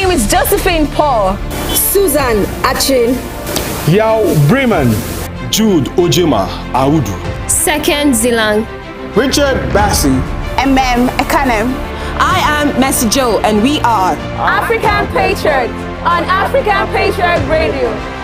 name is Josephine Paul. Susan Achin. Yao Bremen. Jude Ojema Audu. Second Zilang. Richard Bassi. Ekanem. I am Mercy Joe, and we are African Patriot on African Patriot Radio.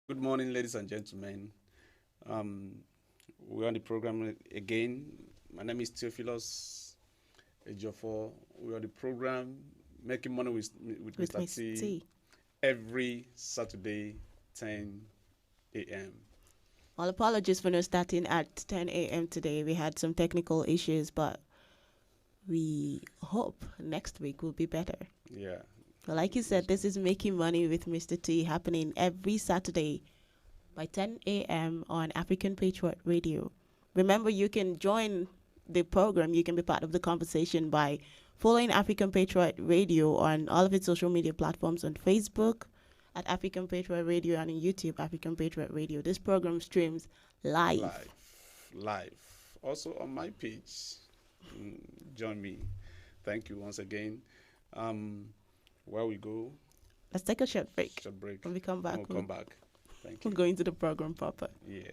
Good morning, ladies and gentlemen. Um, we're on the program again. My name is Theophilus Ejiofor. We're on the program Making Money with Mr. T every Saturday, 10 a.m. Well, apologies for not starting at 10 a.m. today. We had some technical issues, but we hope next week will be better. Yeah. Well, like you said, this is Making Money with Mr. T happening every Saturday by 10 a.m. on African Patriot Radio. Remember, you can join the program. You can be part of the conversation by following African Patriot Radio on all of its social media platforms on Facebook at African Patriot Radio and on YouTube, African Patriot Radio. This program streams live. Live. Also on my page. Join me. Thank you once again. Where we go? Let's take a short break. Short break. When we come back, we'll come back. Thank you. We'll go into the program proper. Yeah.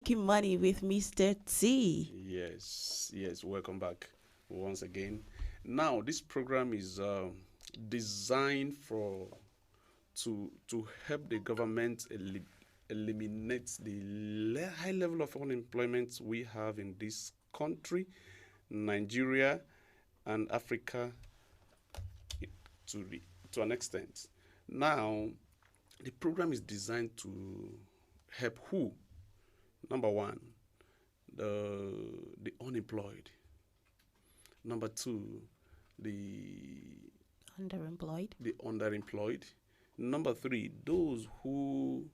Making Money with Mr. T. Yes. Welcome back once again. Now, this program is designed to help the government eliminate the high level of unemployment we have in this country, Nigeria, and Africa to an extent. Now, the program is designed to help who? Number one, the unemployed. Number two, the underemployed. Number three, those who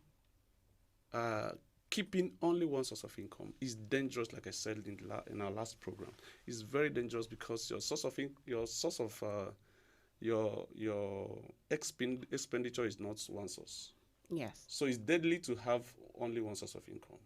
are keeping only one source of income is dangerous. Like I said in our last program, it's very dangerous because your expenditure is not one source. Yes. So it's deadly to have only one source of income.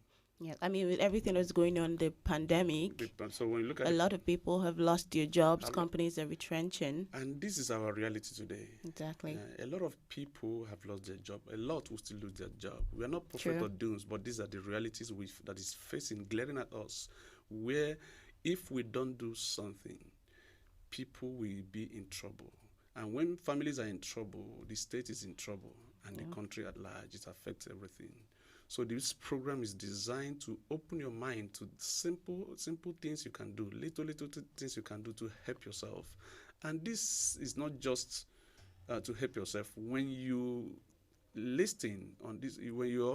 Yeah, I mean, with everything that's going on, the pandemic, so when you look at a lot of people have lost their jobs, companies are retrenching. And this is our reality today. Exactly. A lot of people have lost their job. A lot will still lose their job. We are not prophet or dooms, but these are the realities that is facing, glaring at us, where if we don't do something, people will be in trouble. And when families are in trouble, the state is in trouble, and the country at large, it affects everything. So this program is designed to open your mind to simple things you can do, little things you can do to help yourself. And this is not just to help yourself. When you listen on this, when you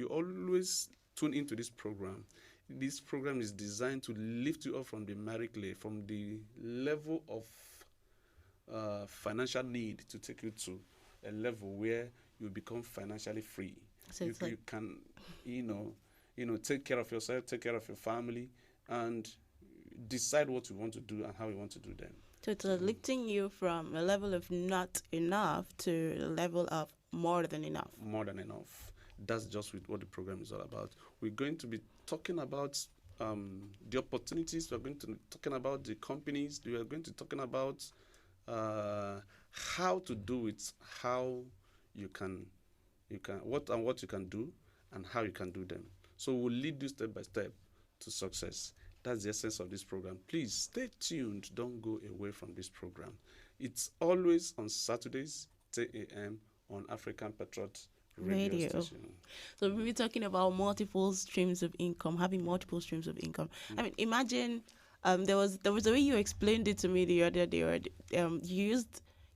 always tune into this program. This program is designed to lift you up from the marry clay, from the level of financial need, to take you to a level where you become financially free. So you, it's like you can, take care of yourself, take care of your family, and decide what you want to do and how you want to do them. So it's lifting you from a level of not enough to a level of more than enough. More than enough. That's just what the program is all about. We're going to be talking about the opportunities. We're going to be talking about the companies. We are going to be talking about how to do it, how you can what you can do, and how you can do them. So we'll lead you step by step to success. That's the essence of this program. Please stay tuned. Don't go away from this program. It's always on Saturdays, 10 a.m. on African Patriot Radio Station. So we'll be talking about multiple streams of income, having multiple streams of income. I mean, imagine there was a way you explained it to me the other day. Or, you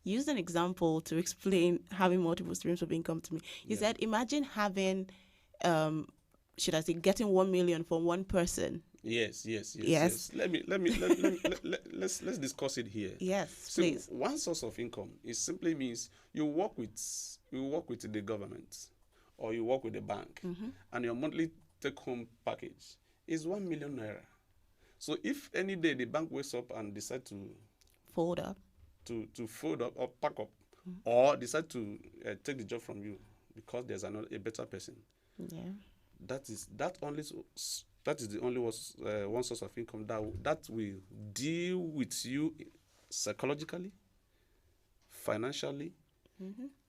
used an example to explain having multiple streams of income to me. You said, imagine having, should I say, getting 1 million from one person. Yes. Yes. Let's discuss it here. Yes, So please. one source of income, it simply means you work with the government, or you work with the bank, and your monthly take-home package is 1 million naira. So if any day the bank wakes up and decide to Fold up. to fold up or pack up, or decide to take the job from you because there's a better person, Yeah. that is the only one source of income that will deal with you psychologically, financially,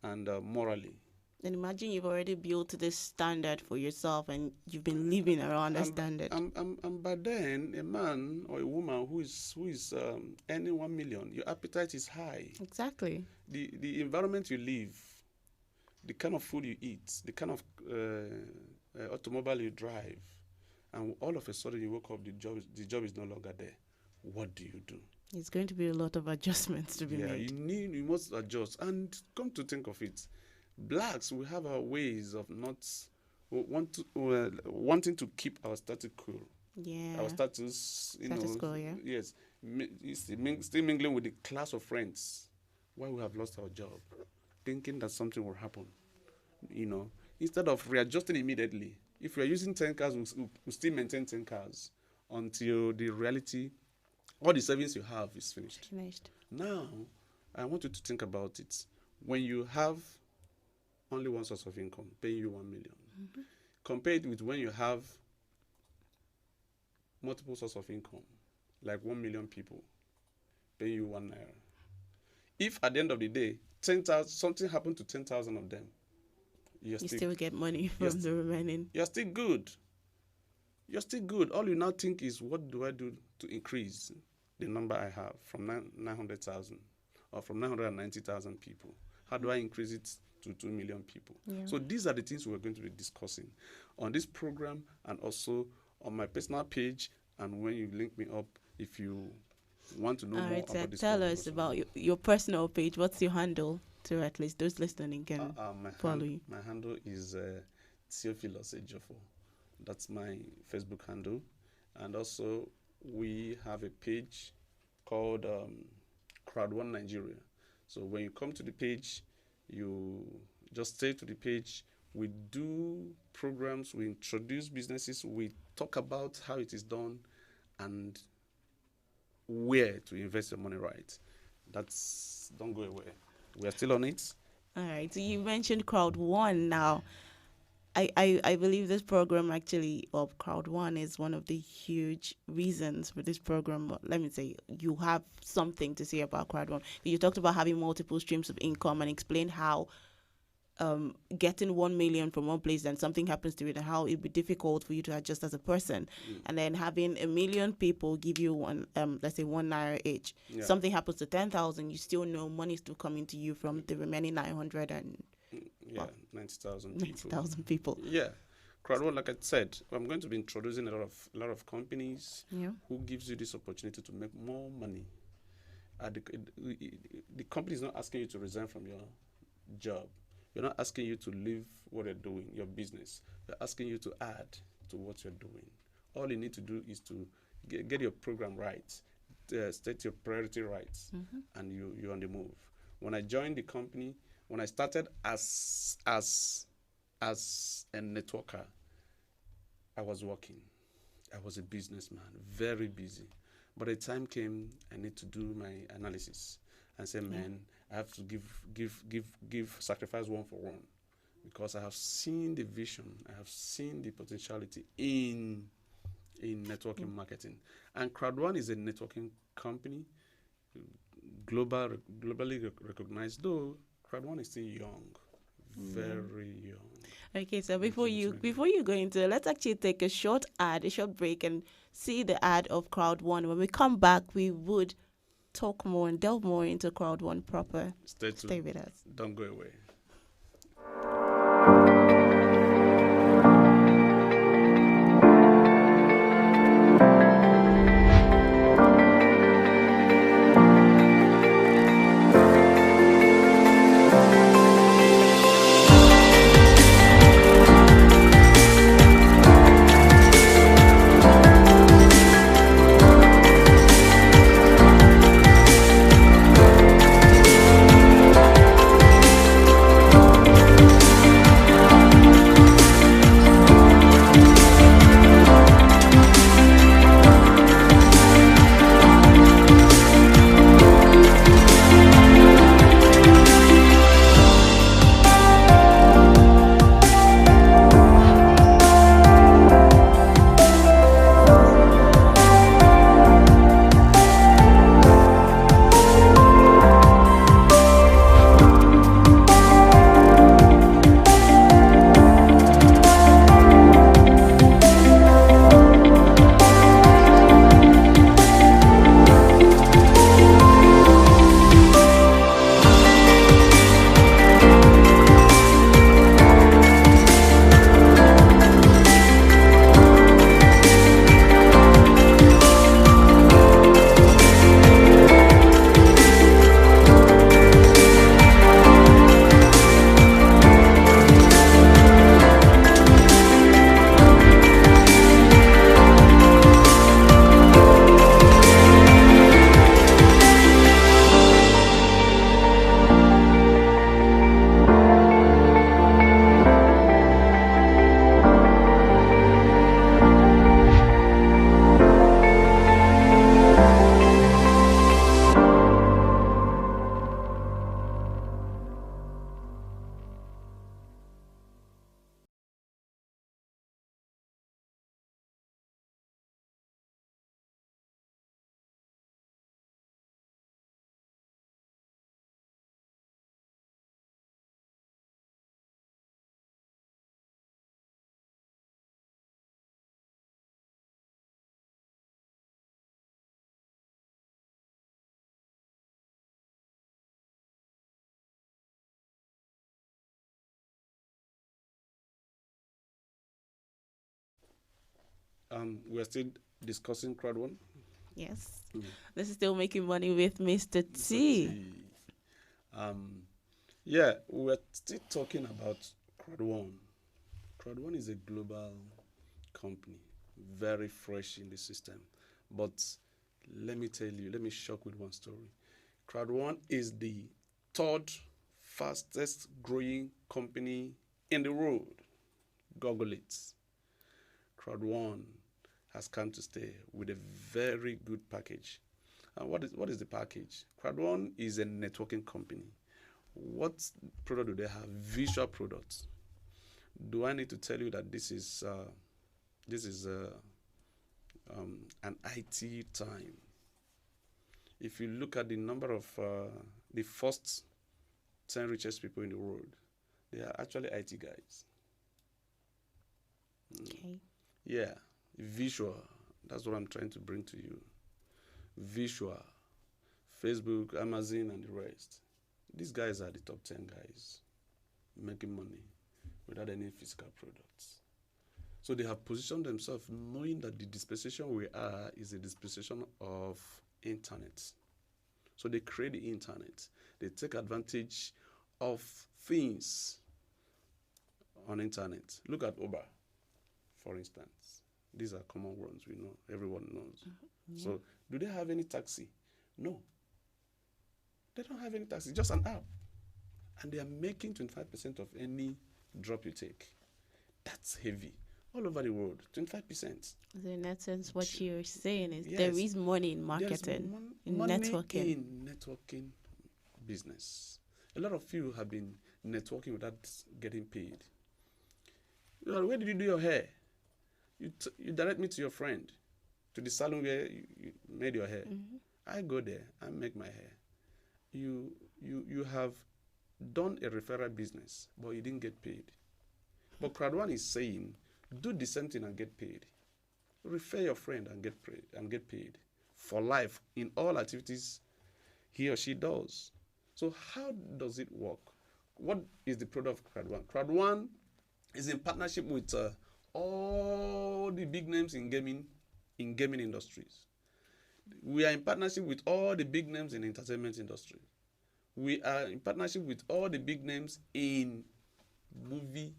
and morally. And imagine you've already built this standard for yourself and you've been living around that standard. And by then, a man or a woman who is earning 1 million, your appetite is high. Exactly. The environment you live, the kind of food you eat, the kind of automobile you drive, and all of a sudden you wake up, the job is no longer there. What do you do? It's going to be a lot of adjustments to be made. You must adjust. And come to think of it, blacks, we have our ways of not wanting to keep our status quo. Yeah. Our status quo, yeah. Yes, still mingling with the class of friends. Why we have lost our job, thinking that something will happen. Instead of readjusting immediately. If we are using 10 cars, we'll still maintain 10 cars until the reality, all the savings you have is finished. Now, I want you to think about it. When you have only one source of income, paying you 1 million, compare it with when you have multiple sources of income, like 1 million people, paying you 1 naira. If at the end of the day, 10,000, something happened to 10,000 of them, you still get money from the remaining. You're still good. All you now think is, what do I do to increase the number I have from 900,000 or from 990,000 people? How do I increase it to 2 million people? Yeah. So these are the things we're going to be discussing on this program, and also on my personal page. And when you link me up, if you want to know more about this, tell us about your personal page. What's your handle, to at least those listening can follow you? My handle is Theophilus Ejiofor. That's my Facebook handle. And also, we have a page called Crowd One Nigeria. So when you come to the page, you just stay to the page. We do programs, we introduce businesses, we talk about how it is done, and where to invest your money right. Don't go away. We are still on it. All right. So you mentioned Crowd One now. I believe this program actually, or Crowd One, is one of the huge reasons for this program. Let me say, you have something to say about Crowd One. You talked about having multiple streams of income and explained how getting 1 million from one place and something happens to it, and how it'd be difficult for you to adjust as a person. And then having 1 million people give you one, let's say 1 naira each. Yeah. Something happens to 10,000, you still know money is still coming to you from the remaining 900 and 90,000 people. 90,000 people. Yeah. Crowd One, like I said, I'm going to be introducing a lot of companies who gives you this opportunity to make more money. The company is not asking you to resign from your job. You're not asking you to leave what you're doing, your business. They're asking you to add to what you're doing. All you need to do is to get your program right, state your priority right, and you're on the move. When I joined the company, when I started as a networker, I was working. I was a businessman, very busy. But the time came, I need to do my analysis and say, man, I have to give sacrifice one for one, because I have seen the vision, I have seen the potentiality in networking marketing. And Crowd1 is a networking company, globally recognized, though Crowd1 is still young, very young. Okay, so before you go into it, let's actually take a short break, and see the ad of Crowd1. When we come back, we would talk more and delve more into Crowd1 proper. Stay with us. Don't go away. We're still discussing Crowd1. Yes. This is still Making Money with Mr. T. Yeah, we're still talking about Crowd1. Crowd1 is a global company, very fresh in the system. But let me tell you, let me shock with one story. Crowd1 is the third fastest growing company in the world. Google it. Crowd1 has come to stay with a very good package. And what is the package? Crowd1 is a networking company. What product do they have? Visual products. Do I need to tell you that this is an IT time? If you look at the number of the first 10 richest people in the world, they are actually IT guys. Okay. Yeah, visual. That's what I'm trying to bring to you. Visual, Facebook, Amazon, and the rest. These guys are the top 10 guys making money without any physical products. So they have positioned themselves knowing that the dispensation we are is a dispensation of internet. So they create the internet. They take advantage of things on internet. Look at Uber. for instance. These are common ones we know, everyone knows. So, do they have any taxi? No. They don't have any taxi, just an app. And they are making 25% of any drop you take. That's heavy. All over the world, 25%. So in that sense, what you're saying is Yes. there is money in There's marketing, in money networking. in networking business. A lot of you have been networking without getting paid. Where did you do your hair? You direct me to your friend, to the salon where you made your hair. I go there, I make my hair. You have done a referral business, but you didn't get paid. But Crowd1 is saying, do the same thing and get paid. Refer your friend and get paid for life in all activities he or she does. So how does it work? What is the product of Crowd1? Crowd1 is in partnership with all the big names in gaming industries. We are in partnership with all the big names in the entertainment industry. We are in partnership with all the big names in movie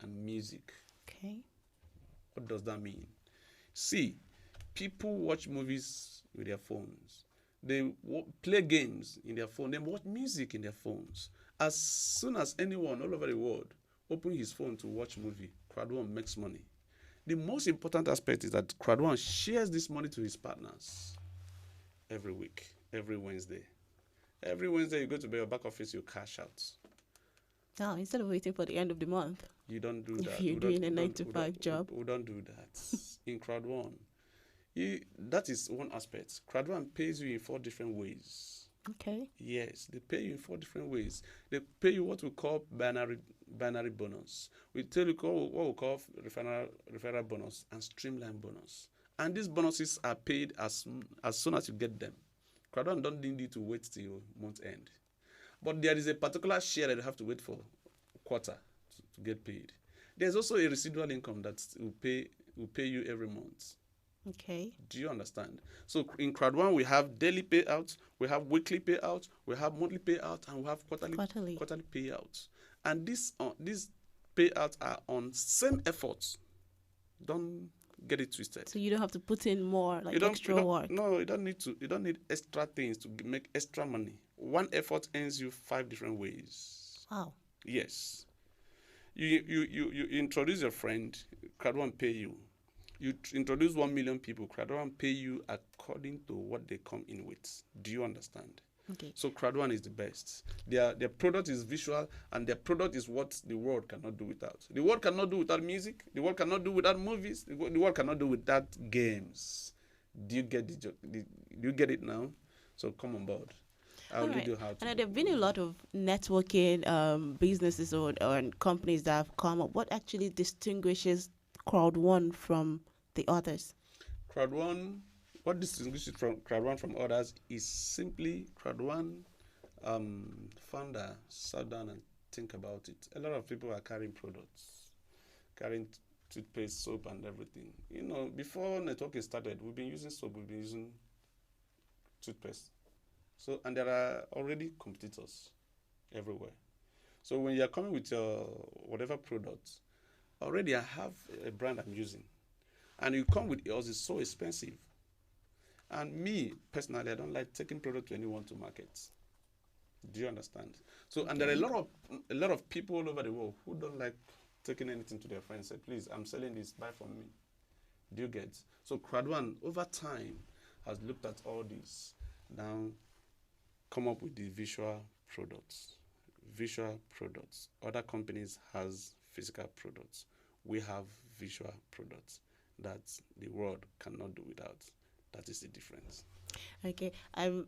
and music. Okay. What does that mean? See, people watch movies with their phones. They play games in their phone. They watch music in their phones. As soon as anyone all over the world opens his phone to watch movie, Crowd1 makes money. The most important aspect is that Crowd1 shares this money to his partners every week, every Wednesday. Every Wednesday you go to your back office, you cash out. Now, instead of waiting for the end of the month, You don't do if that. you're doing a 9-to-5 job. We don't do that. In Crowd1, that is one aspect. Crowd1 pays you in 4 different ways. Okay. Yes, they pay you in 4 different ways. They pay you what we call binary bonus. We tell you what we call referral bonus and streamline bonus. And these bonuses are paid as soon as you get them. Crowd1 don't need you to wait till month end. But there is a particular share that you have to wait for a quarter to get paid. There's also a residual income that will pay you every month. Okay. Do you understand? So in Crowd1, we have daily payouts, we have weekly payouts, we have monthly payouts, and we have quarterly payouts. And these payouts are on same efforts. Don't get it twisted. So you don't have to put in more, extra work. No, you don't need to. You don't need extra things to make extra money. One effort earns you 5 different ways. Wow. Yes. You introduce your friend, Crowd1 pay you. You introduce 1 million people, Crowd1 pay you according to what they come in with. Do you understand? Okay. So Crowd1 is the best. Their product is visual, and their product is what the world cannot do without. The world cannot do without music. The world cannot do without movies. The world cannot do without games. Do you get do you get it now? So come on board. I'll lead you how to. And there have been a lot of networking businesses or companies that have come up. What actually distinguishes Crowd1 from the others? Crowd1, what distinguishes Crowd1 from others is simply Crowd1 founder sat down and think about it. A lot of people are carrying products, carrying toothpaste, soap, and everything. You know, before networking started, we've been using soap, we've been using toothpaste. So, and there are already competitors everywhere. So when you're coming with your whatever product, already I have a brand I'm using. And you come with yours, it's so expensive. And me, personally, I don't like taking product to anyone to market. Do you understand? So, and there are a lot of people all over the world who don't like taking anything to their friends. Say, please, I'm selling this, buy from me. Do you get? So Crowd1, over time, has looked at all this. Now, come up with the visual products. Other companies has physical products. We have visual products that the world cannot do without. That is the difference. Okay.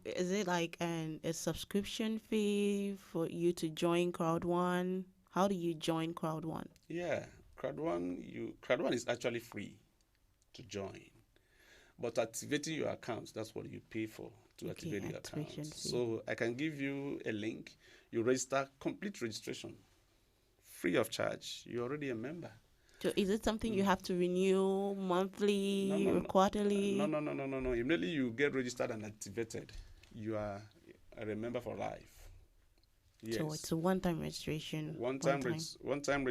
Is it like a subscription fee for you to join Crowd1? How do you join Crowd1? Yeah, Crowd1 is actually free to join. But activating your account, that's what you pay for to activate your account. Fee. So I can give you a link. You register, complete registration, free of charge. You're already a member. So is it something you have to renew monthly or quarterly? No. Immediately you get registered and activated, you are a member for life. Yes. So it's a one-time registration. One-time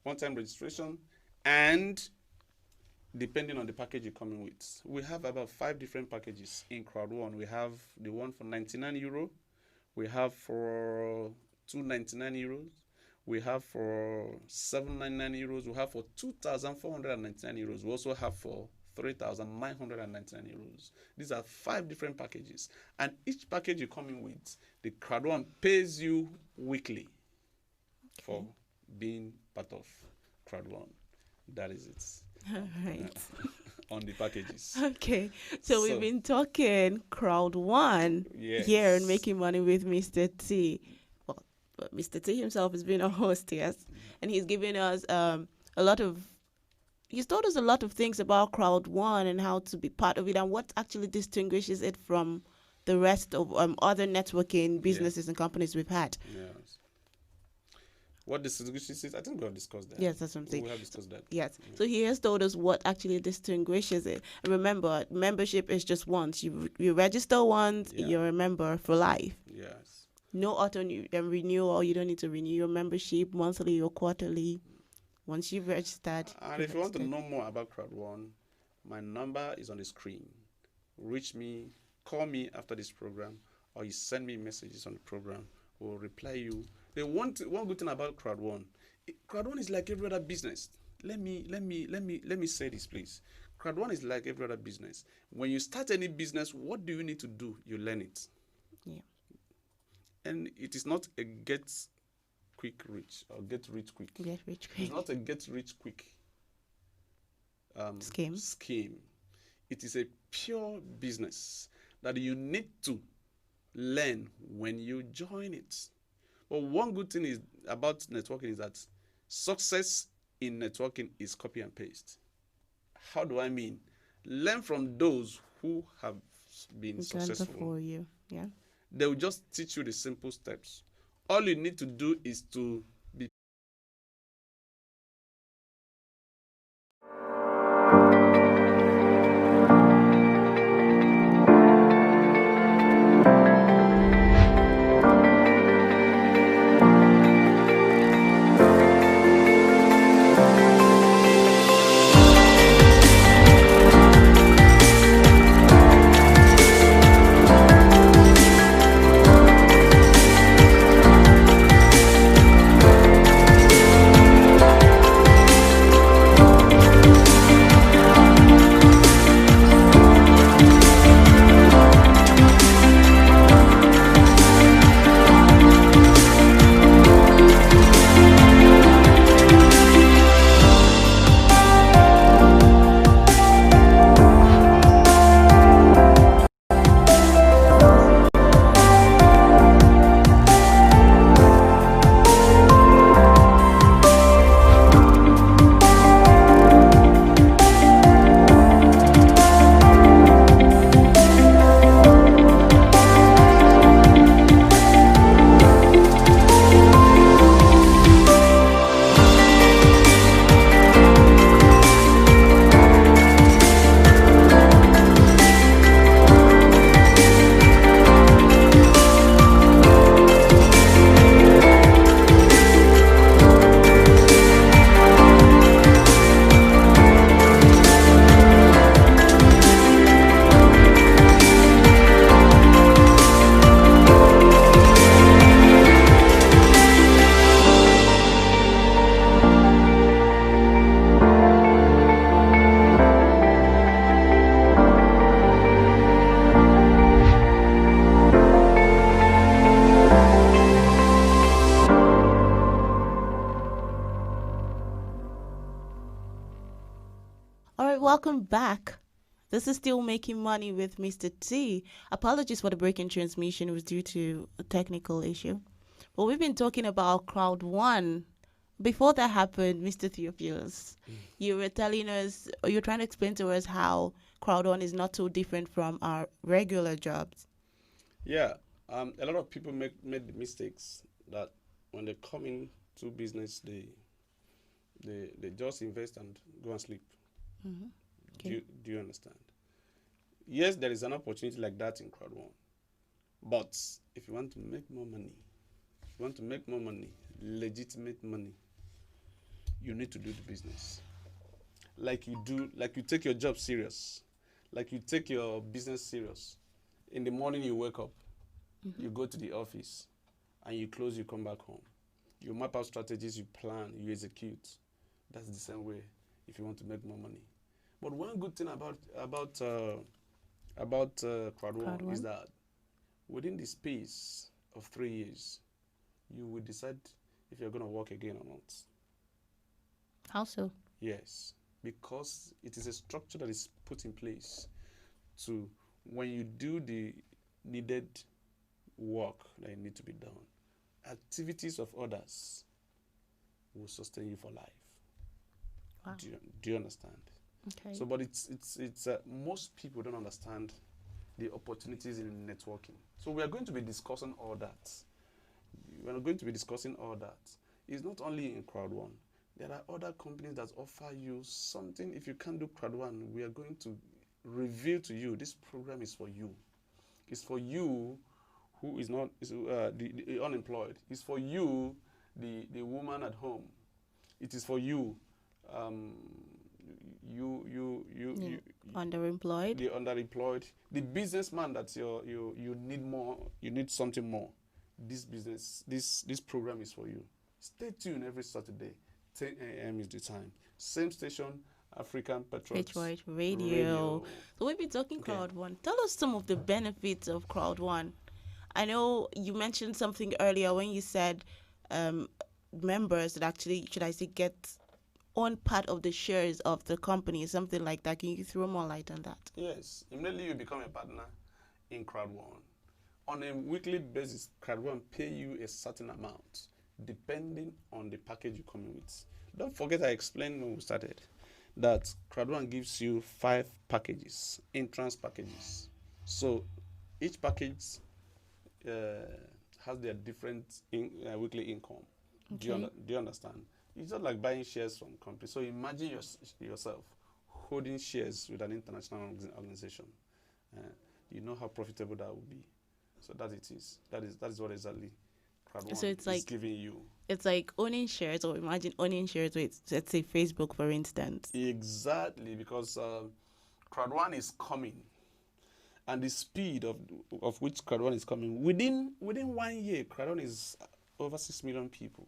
one-time registration, and depending on the package you're coming with. We have about 5 different packages in Crowd One. We have the one for €99. We have for €299. We have for €799. We have for €2,499. We also have for €3,999. These are 5 different packages. And each package you come in with, the Crowd One pays you weekly for being part of Crowd One. That is it. All right. On the packages. Okay. So we've been talking Crowd One here and making money with Mr. T. Well, Mr. T himself has been a host, yes. And he's given us he's told us a lot of things about Crowd One and how to be part of it and what actually distinguishes it from the rest of other networking businesses and companies we've had. Yes. What distinguishes it? I think we have discussed that. Yes, that's what I'm saying. We have discussed that. Yes. So he has told us what actually distinguishes it. And remember, membership is just once. You register once, you're a member for life. Yes. No auto renewal. You don't need to renew your membership monthly or quarterly. Once you've registered. And if you want to know more about Crowd One, my number is on the screen. Reach me, call me after this program, or you send me messages on the program. We'll reply you. One good thing about Crowd One is like every other business. Let me say this, please. Crowd One is like every other business. When you start any business, what do you need to do? You learn it. Yeah. And it is not a get rich quick. It's not a get rich quick scheme. It is a pure business that you need to learn when you join it. But one good thing is about networking is that success in networking is copy and paste. How do I mean? Learn from those who have been successful before you. Yeah. They will just teach you the simple steps. All you need to do is to be Welcome back. This is still Making Money with Mr. T. Apologies for the break in transmission. It was due to a technical issue. But we've been talking about Crowd One. Before that happened, Mr. Theophilus, you were telling us, or you're trying to explain to us how Crowd One is not so different from our regular jobs. Yeah. A lot of people made the mistakes that when they come into business, they just invest and go and sleep. Mm-hmm. Okay. Do you understand? Yes, there is an opportunity like that in Crowd One. But if you want to make more money, legitimate money, you need to do the business. Like you take your job serious, like you take your business serious. In the morning you wake up, you go to the office, and you close, you come back home. You map out strategies, you plan, you execute. That's the same way if you want to make more money. But one good thing about Crowd1 is that within the space of 3 years, you will decide if you're going to work again or not. How so? Yes, because it is a structure that is put in place to, when you do the needed work that you need to be done, activities of others will sustain you for life. Wow. Do you understand? Okay. So, but it's most people don't understand the opportunities in networking. So we are going to be discussing all that. We are going to be discussing all that. It's not only in Crowd1. There are other companies that offer you something. If you can't do Crowd1, we are going to reveal to you this program is for you. It's for you who is not the unemployed. It's for you, the woman at home. It is for you. Underemployed. The underemployed, the businessman that you need more, you need something more. This program is for you. Stay tuned every Saturday, 10 a.m. is the time. Same station, African Patriot Radio. So we've been talking Crowd1. Tell us some of the benefits of Crowd1. I know you mentioned something earlier when you said members that actually, should I say, get on part of the shares of the company, something like that. Can you throw more light on that? Yes. Immediately you become a partner in Crowd1. On a weekly basis, Crowd1 pay you a certain amount depending on the package you come in with. Don't forget I explained when we started that Crowd1 gives you 5 packages, entrance packages. So each package has their different weekly income. Okay. Do you understand? It's not like buying shares from companies. So imagine yourself holding shares with an international organization. You know how profitable that would be. So that it is. That is what exactly Crowd1 is giving you. It's like owning shares, or imagine owning shares with, let's say, Facebook, for instance. Exactly, because Crowd1 is coming. And the speed of which Crowd1 is coming, within 1 year, Crowd1 is over 6 million people.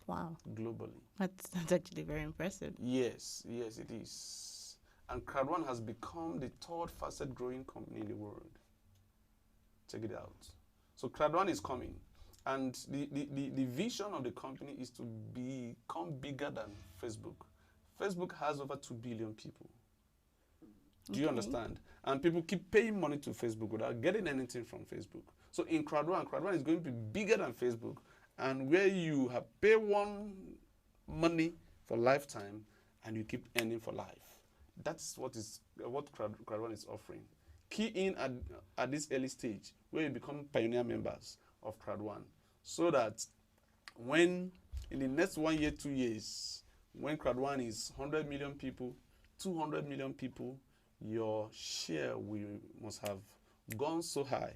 Wow. Globally. That's actually very impressive. Yes, it is. And Crowd1 has become the 3rd fastest growing company in the world. Check it out. So Crowd1 is coming. And the vision of the company is to become bigger than Facebook. Facebook has over 2 billion people. Do you understand? And people keep paying money to Facebook without getting anything from Facebook. So in Crowd1 is going to be bigger than Facebook. And where you have paid one money for lifetime and you keep earning for life. That's what Crowd1 is offering. Key in at this early stage where you become pioneer members of Crowd1, so that when in the next 1 year, 2 years, when Crowd1 is 100 million people, 200 million people, your share must have gone so high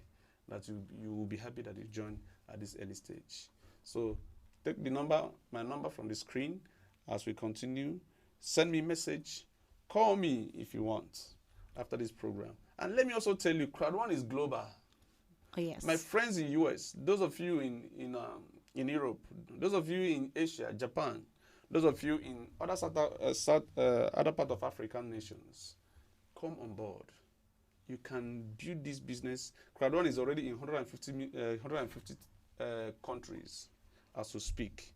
that you will be happy that you joined at this early stage. So take my number from the screen as we continue. Send me a message. Call me if you want after this program. And let me also tell you, Crowd1 is global. Oh, yes. My friends in US, those of you in Europe, those of you in Asia, Japan, those of you in other part of African nations, come on board. You can build this business. Crowd1 is already in 150 countries as we speak.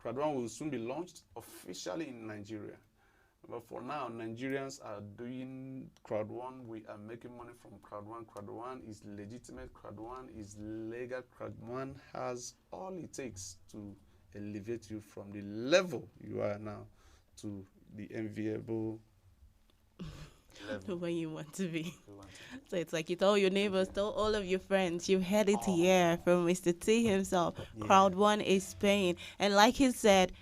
Crowd1 will soon be launched officially in Nigeria. But for now, Nigerians are doing Crowd1. We are making money from Crowd1. Crowd1 is legitimate. Crowd1 is legal. Crowd1 has all it takes to elevate you from the level you are now to the enviable level where you want to be. So it's like you tell your neighbors, tell all of your friends. You've heard it here from Mr. T himself. Yeah. Crowd1 is paying. And like he said,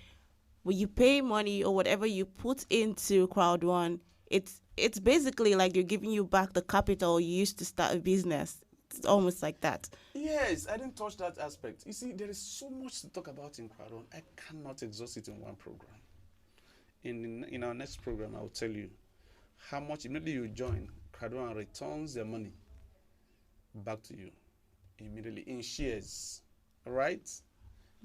when you pay money or whatever you put into Crowd1, it's basically like you're giving you back the capital you used to start a business. It's almost like that. Yes, I didn't touch that aspect. You see, there is so much to talk about in Crowd1. I cannot exhaust it in one program. in our next program, I will tell you how much immediately you join, Crowd1 returns their money back to you immediately in shares. All right?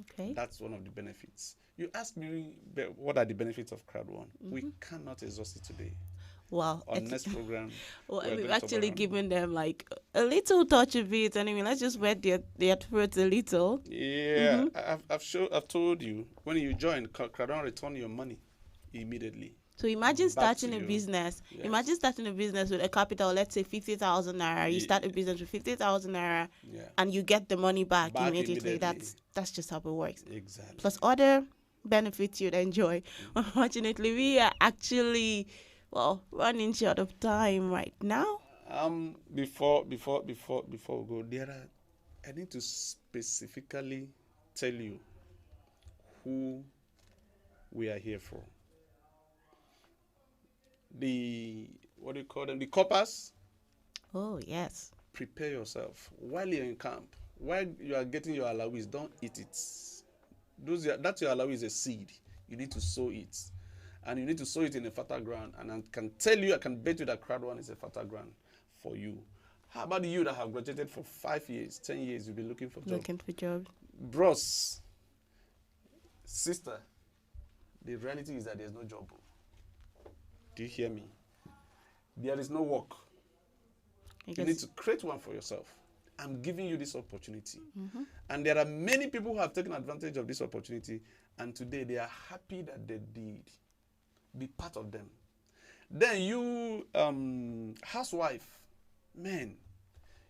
Okay. That's one of the benefits. You ask me what are the benefits of Crowd1. We cannot exhaust it today. Wow. On next program, Well, we're we've going to actually talk about- given them like a little touch of it. Anyway, let's just wet their throats a little. Yeah, I've told you, when you join, Crowd1 return your money immediately. So imagine Back starting to a you. business. Yes. Imagine starting a business with a capital, let's say 50,000 naira. You start a Yeah. business with 50,000 naira, Yeah, and you get the money back, Back immediately. immediately. That's just how it works. exactly. Plus other benefits you'd enjoy. Unfortunately, we are actually running short of time right now. Before we go, I need to specifically tell you who we are here for. What do you call them? The coppers. Oh yes. Prepare yourself while you're in camp. While you are getting your allowance, don't eat it. That your allowance is a seed. You need to sow it, and you need to sow it in a fertile ground. And I can tell you, I can bet you that Crowd1 is a fertile ground for you. How about you that have graduated for 5 years, 10 years? You've been looking for jobs. Looking for jobs. Bros, sister, the reality is that there's no job. Do you hear me? There is no work. You need to create one for yourself. I'm giving you this opportunity. And there are many people who have taken advantage of this opportunity, and today they are happy that they did. Be part of them. Then you, housewife, man,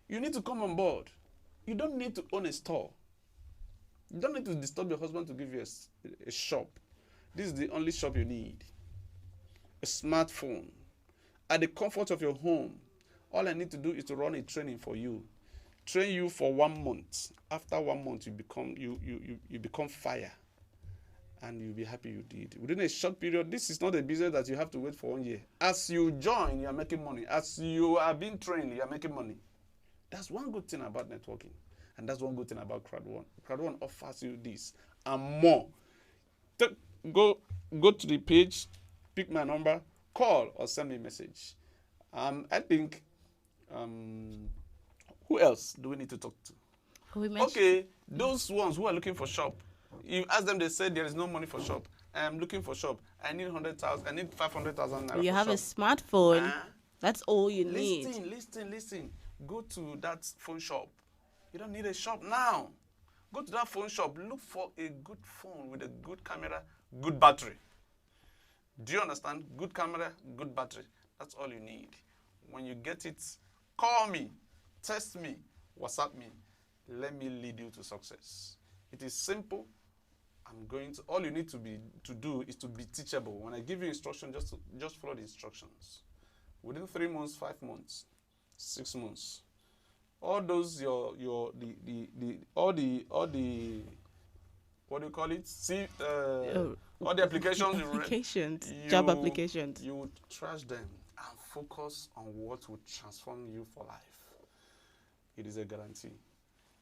you need to come on board. You don't need to own a store. You don't need to disturb your husband to give you a shop. This is the only shop you need. A smartphone. At the comfort of your home. All I need to do is to run a training for you. Train you for 1 month. After 1 month, you become fire. And you'll be happy you did. Within a short period, this is not a business that you have to wait for 1 year. As you join, you are making money. As you are being trained, you are making money. That's one good thing about networking. And that's one good thing about Crowd1. Crowd1 offers you this and more. Go to the page, pick my number, call or send me a message. I think, who else do we need to talk to? Okay, those ones who are looking for shop. You ask them, they say there is no money for shop. I am looking for shop. I need 100,000. I need 500,000 naira. You have shop. a smartphone. That's all you need. Listen. Go to that phone shop. You don't need a shop now. Go to that phone shop. Look for a good phone with a good camera, good battery. Do you understand? Good camera, good battery. That's all you need. When you get it, call me, text me, WhatsApp me. Let me lead you to success. It is simple. All you need to do is to be teachable. When I give you instruction, just follow the instructions. Within 3 months, 5 months, 6 months, all those all the what do you call it? All the applications, job applications. You would trash them and focus on what would transform you for life. It is a guarantee.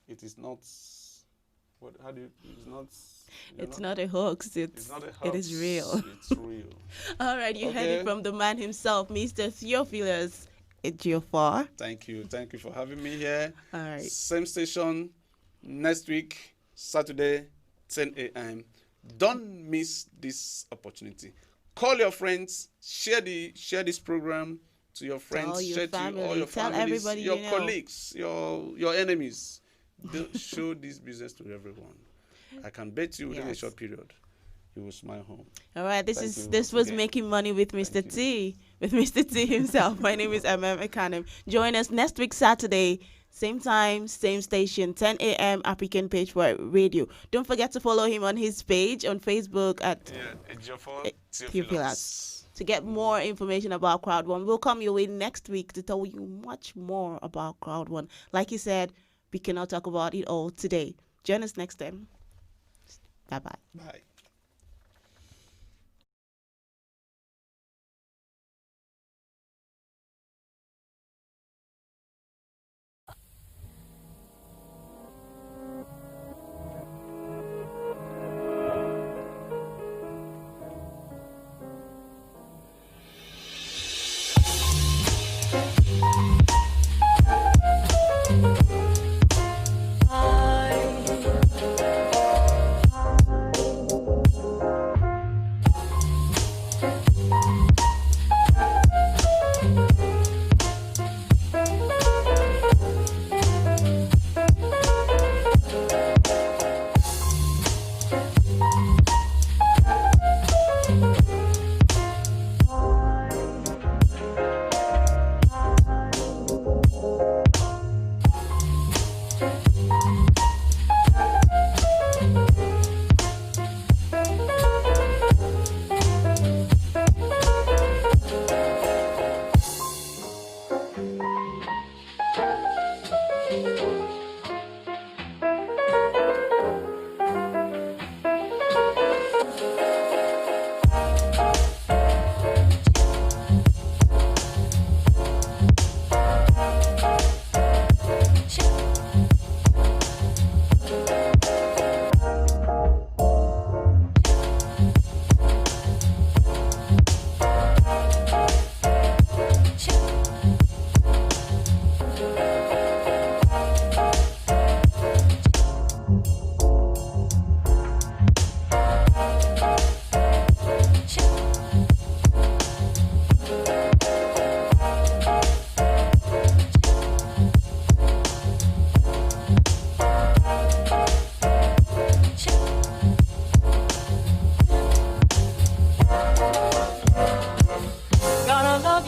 It is not. It's not a hoax. It's not a hoax. It is real. It's real. All right, you heard it from the man himself, Mr. Theophilus Ejiofor. Thank you for having me here. All right. Same station next week, Saturday, 10 a.m. Don't miss this opportunity. Call your friends, share this program to your friends, all your share family, to all your tell families, everybody your you know. colleagues, your enemies. Show this business to everyone. I can bet you within a short period, you will smile home. All right, this Thank you was again. Making Money with Mr. T, with Mr. T himself. My name is Ekanem. Join us next week Saturday, same time, same station, 10 a.m. African Patriot Radio. Don't forget to follow him on his page on Facebook at Ejiofor Theophilus to get more information about Crowd1. We'll come your way next week to tell you much more about Crowd1. Like he said, we cannot talk about it all today. Join us next time. Bye-bye. Bye.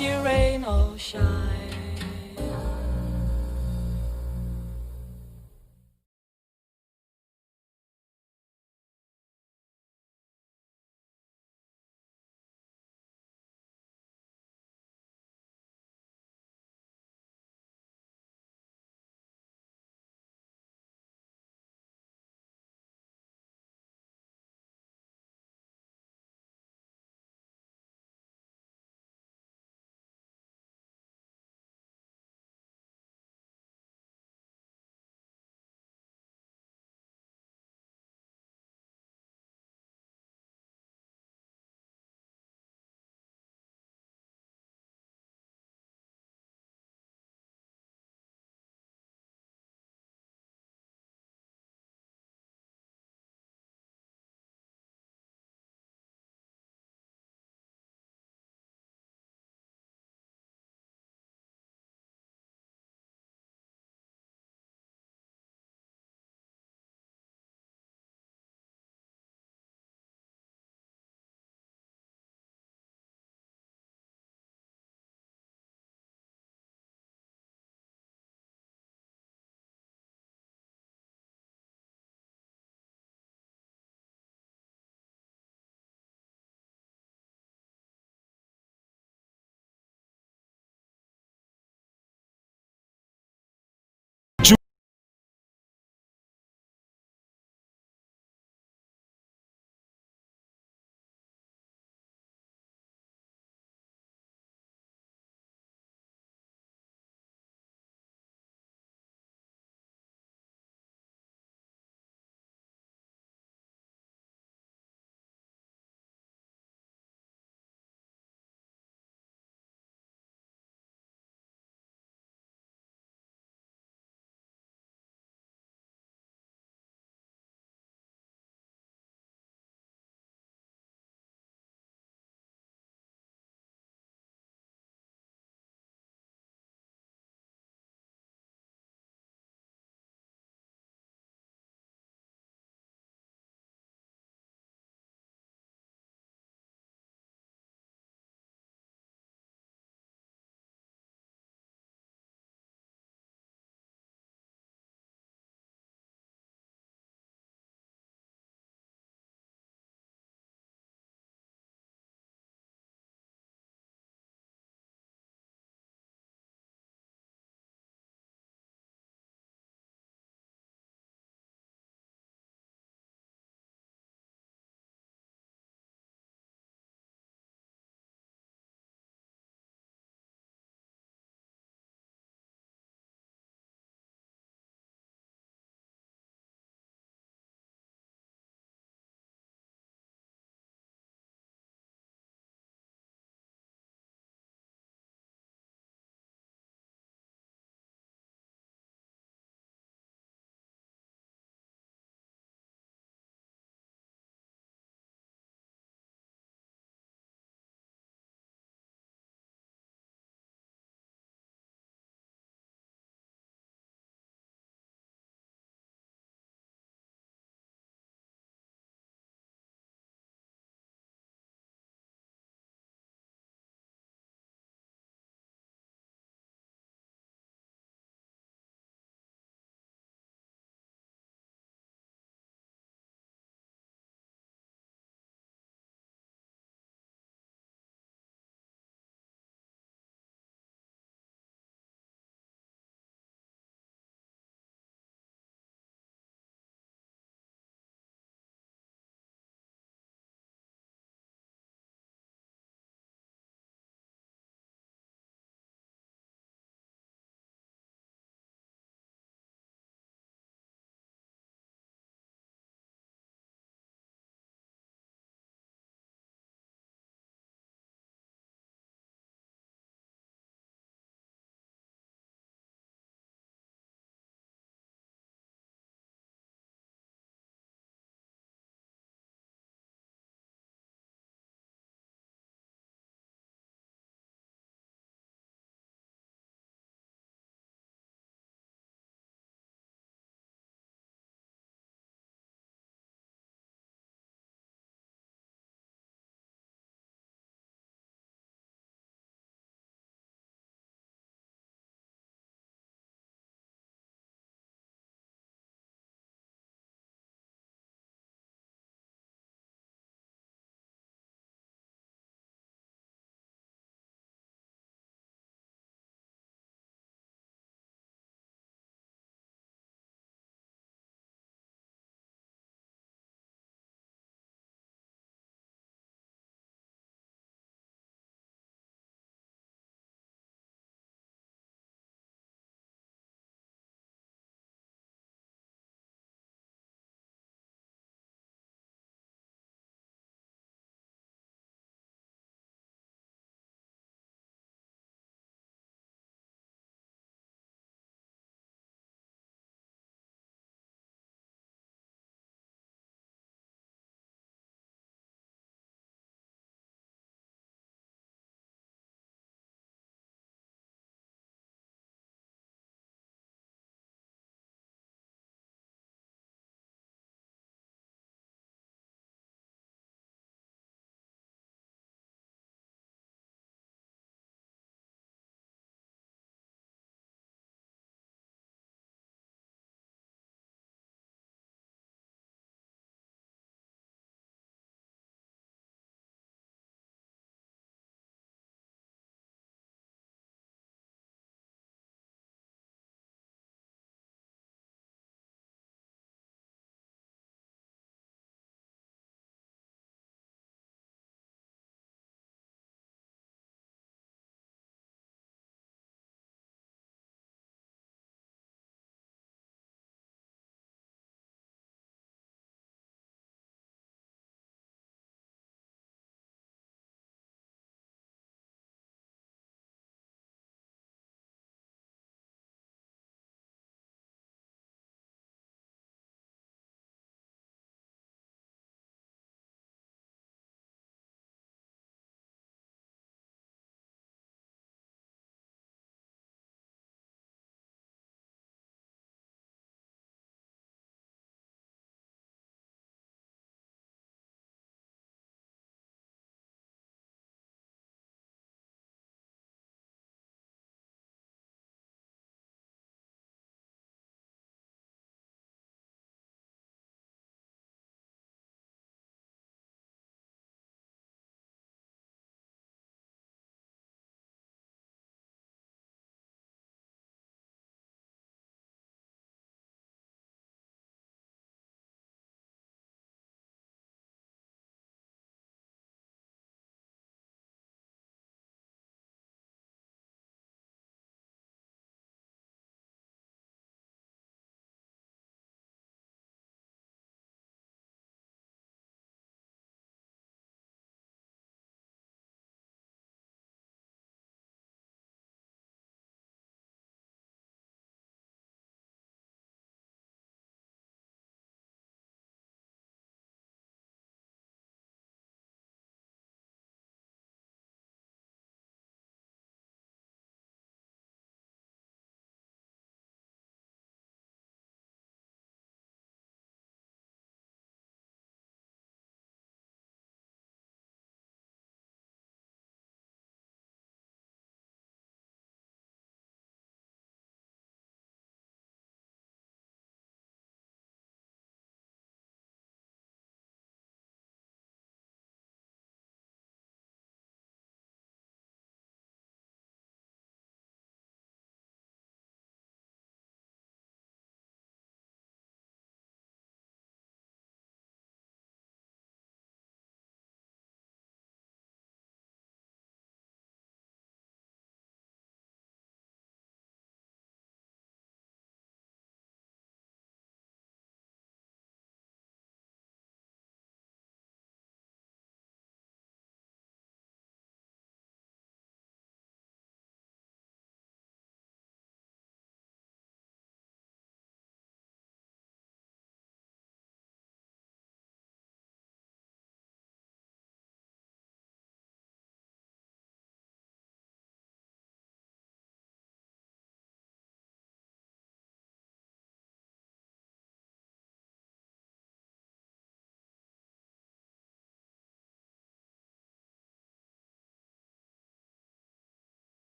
you rain or shine.